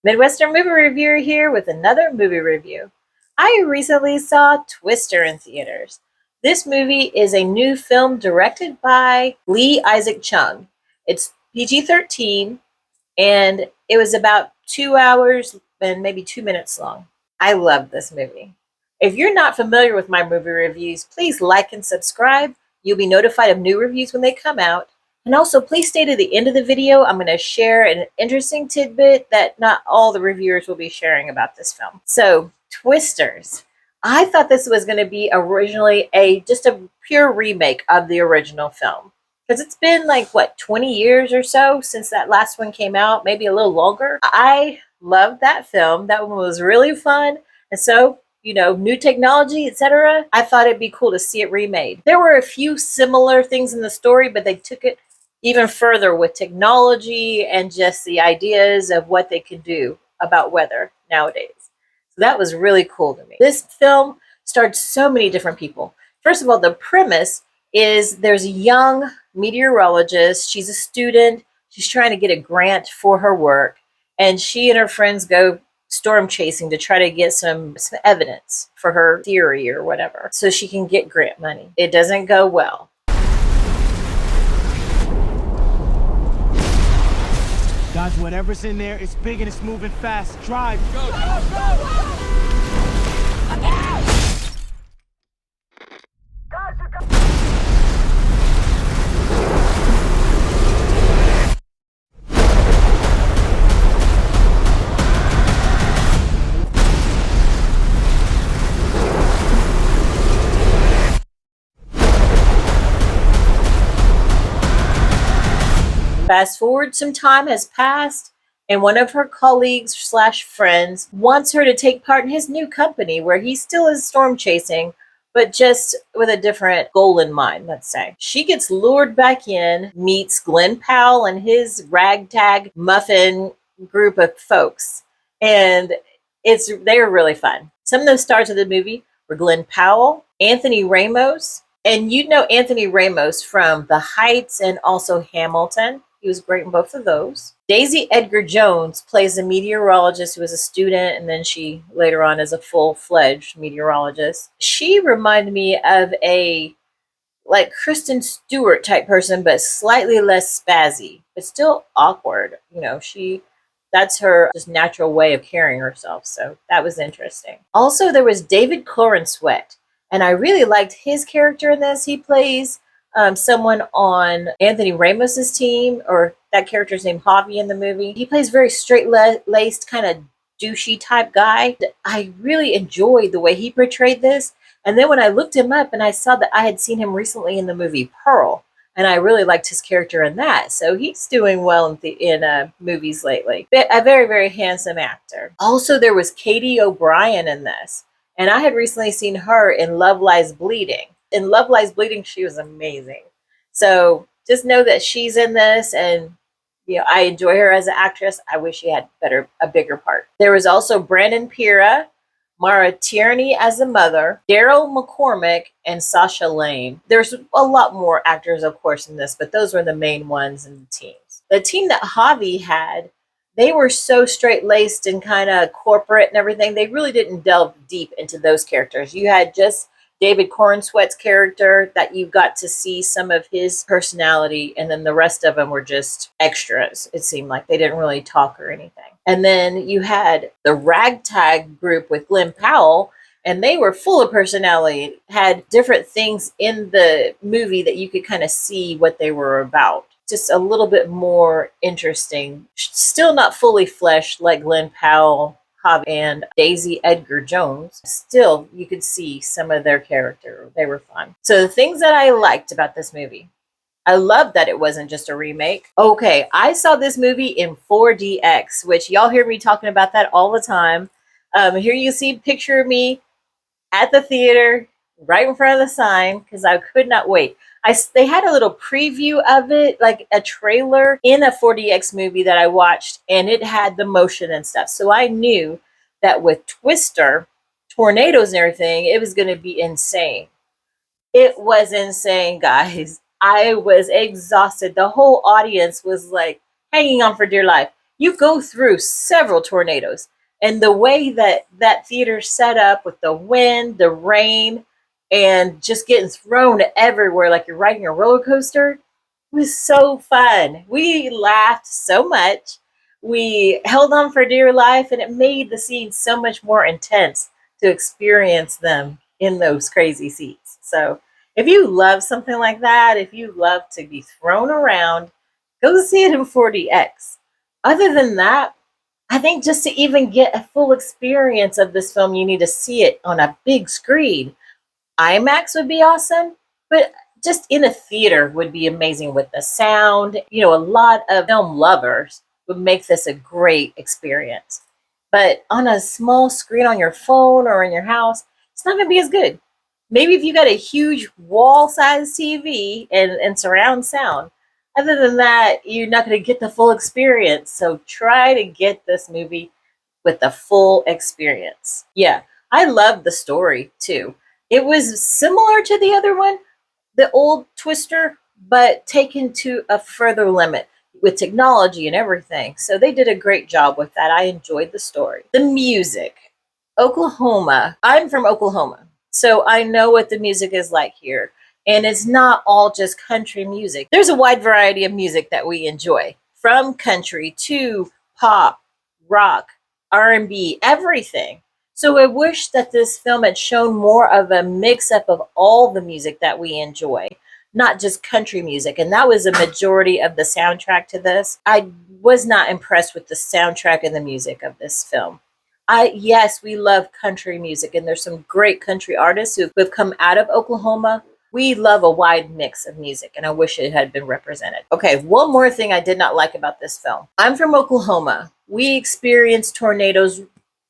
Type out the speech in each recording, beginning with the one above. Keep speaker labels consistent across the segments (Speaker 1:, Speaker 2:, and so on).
Speaker 1: Midwestern Movie Reviewer here with another movie review. I recently saw Twister in theaters. This movie is a new film directed by Lee Isaac Chung. It's PG-13 and it was about 2 hours and maybe 2 minutes long. I love this movie. If you're not familiar with my movie reviews, please like and subscribe. You'll be notified of new reviews when they come out. And also, please stay to the end of the video. I'm going to share an interesting tidbit that not all the reviewers will be sharing about this film. So, Twisters. I thought this was going to be originally just a pure remake of the original film. Because it's been like, what, 20 years or so since that last one came out, maybe a little longer. I loved that film. That one was really fun. And so, new technology, etc. I thought it'd be cool to see it remade. There were a few similar things in the story, but they took it even further with technology and just the ideas of what they could do about weather nowadays. So that was really cool to me. This film starred so many different people. First of all, the premise is there's a young meteorologist. She's a student. She's trying to get a grant for her work. And she and her friends go storm chasing to try to get some evidence for her theory or whatever so she can get grant money. It doesn't go well.
Speaker 2: Dodge whatever's in there. It's big and it's moving fast. Drive. Go, go, go! Look out!
Speaker 1: Fast forward, some time has passed, and one of her colleagues slash friends wants her to take part in his new company where he still is storm chasing, but just with a different goal in mind, let's say. She gets lured back in, meets Glenn Powell and his ragtag muffin group of folks, and they're really fun. Some of the stars of the movie were Glenn Powell, Anthony Ramos, and you know Anthony Ramos from The Heights and also Hamilton. He was great in both of those. Daisy Edgar-Jones plays a meteorologist who was a student, and then she later on is a full-fledged meteorologist. She reminded me of a like Kristen Stewart type person, but slightly less spazzy, but still awkward. That's her just natural way of carrying herself. So that was interesting. Also, there was David Corenswet, and I really liked his character in this. He plays someone on Anthony Ramos's team, or that character's named Javi in the movie. He plays very straight-laced, kind of douchey type guy. I really enjoyed the way he portrayed this. And then when I looked him up and I saw that I had seen him recently in the movie Pearl, and I really liked his character in that. So he's doing well in movies lately. A very, very handsome actor. Also, there was Katie O'Brien in this. And I had recently seen her in Love Lies Bleeding. In Love Lies Bleeding, she was amazing. So just know that she's in this, and I enjoy her as an actress. I wish she had a bigger part. There was also Brandon Pira, Mara Tierney as the mother, Daryl McCormick, and Sasha Lane. There's a lot more actors, of course, in this, but those were the main ones in the teams. The team that Javi had, they were so straight-laced and kind of corporate and everything. They really didn't delve deep into those characters. You had just David Corenswet's character that you got to see some of his personality, and then the rest of them were just extras. It seemed like they didn't really talk or anything. And then you had the ragtag group with Glenn Powell, and they were full of personality, had different things in the movie that you could kind of see what they were about. Just a little bit more interesting. Still not fully fleshed like Glenn Powell, and Daisy Edgar-Jones. Still, you could see some of their character. They were fun. So the things that I liked about this movie, I love that it wasn't just a remake. Okay, I saw this movie in 4DX, which y'all hear me talking about that all the time. Here you see a picture of me at the theater, right in front of the sign, because I could not wait. They had a little preview of it, like a trailer in a 4DX movie that I watched, and it had the motion and stuff. So I knew that with Twister, tornadoes and everything, it was going to be insane. It was insane, guys. I was exhausted. The whole audience was like hanging on for dear life. you go through several tornadoes. And the way that that theater set up with the wind, the rain, and just getting thrown everywhere like you're riding a roller coaster was so fun. We laughed so much. We held on for dear life, and it made the scenes so much more intense to experience them in those crazy seats. So, if you love something like that, if you love to be thrown around, go see it in 4DX. Other than that, I think just to even get a full experience of this film, you need to see it on a big screen. IMAX would be awesome, but just in a theater would be amazing with the sound. You know, a lot of film lovers would make this a great experience. But on a small screen on your phone or in your house, it's not going to be as good. Maybe if you got a huge wall sized TV and surround sound. Other than that, you're not going to get the full experience. So try to get this movie with the full experience. Yeah, I love the story too. It was similar to the other one, the old Twister, but taken to a further limit with technology and everything. So they did a great job with that. I enjoyed the story. The music. Oklahoma. I'm from Oklahoma, so I know what the music is like here. And it's not all just country music. There's a wide variety of music that we enjoy, from country to pop, rock, R&B, everything. So I wish that this film had shown more of a mix up of all the music that we enjoy, not just country music. And that was a majority of the soundtrack to this. I was not impressed with the soundtrack and the music of this film. Yes, we love country music, and there's some great country artists who have come out of Oklahoma. We love a wide mix of music, and I wish it had been represented. Okay, one more thing I did not like about this film. I'm from Oklahoma. We experience tornadoes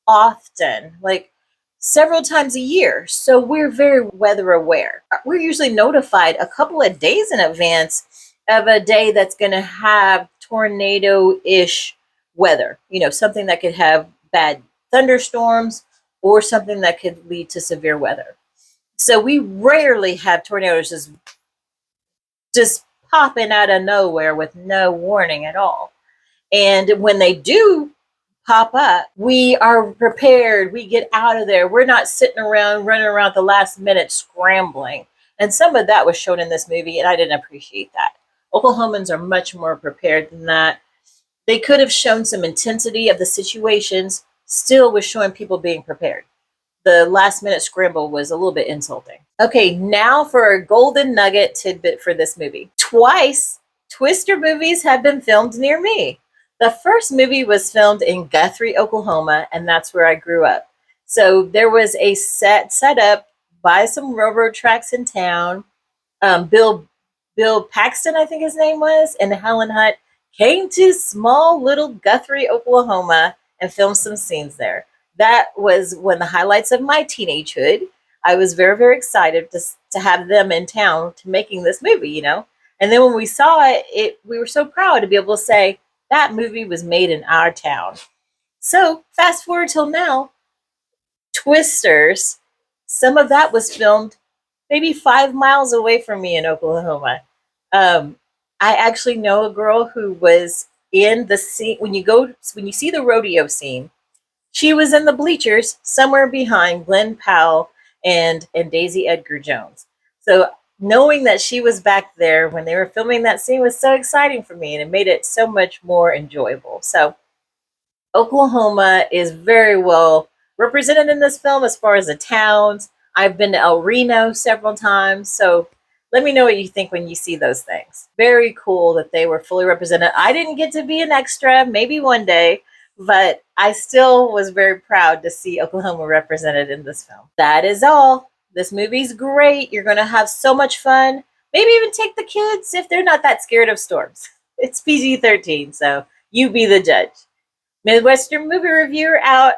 Speaker 1: often, like several times a year. So we're very weather aware. We're usually notified a couple of days in advance of a day that's going to have tornado-ish weather. You know, something that could have bad thunderstorms or something that could lead to severe weather. So we rarely have tornadoes just popping out of nowhere with no warning at all. And when they do pop up, we are prepared. We get out of there. We're not sitting around, running around at the last minute scrambling. And some of that was shown in this movie, and I didn't appreciate that. Oklahomans are much more prepared than that. They could have shown some intensity of the situations, still was showing people being prepared. The last minute scramble was a little bit insulting. Okay, now for a golden nugget tidbit for this movie. Twice, Twister movies have been filmed near me. The first movie was filmed in Guthrie, Oklahoma, and that's where I grew up. So there was a set up by some railroad tracks in town. Bill Paxton, I think his name was, and Helen Hunt came to small little Guthrie, Oklahoma, and filmed some scenes there. That was one of the highlights of my teenagehood. I was very, very excited to have them in town to making this movie, you know. And then when we saw it, we were so proud to be able to say that movie was made in our town. So fast forward till now, Twisters, some of that was filmed maybe 5 miles away from me in Oklahoma. I actually know a girl who was in the scene when you see the rodeo scene. She was in the bleachers somewhere behind Glenn Powell and Daisy Edgar-Jones. So knowing that she was back there when they were filming that scene was so exciting for me, and it made it so much more enjoyable. So Oklahoma is very well represented in this film as far as the towns. I've been to El Reno several times, so let me know what you think when you see those things. Very cool that they were fully represented. I didn't get to be an extra, maybe one day, but I still was very proud to see Oklahoma represented in this film. That is all. This movie's great. You're going to have so much fun. Maybe even take the kids if they're not that scared of storms. It's PG-13, so you be the judge. Midwestern Movie Reviewer out.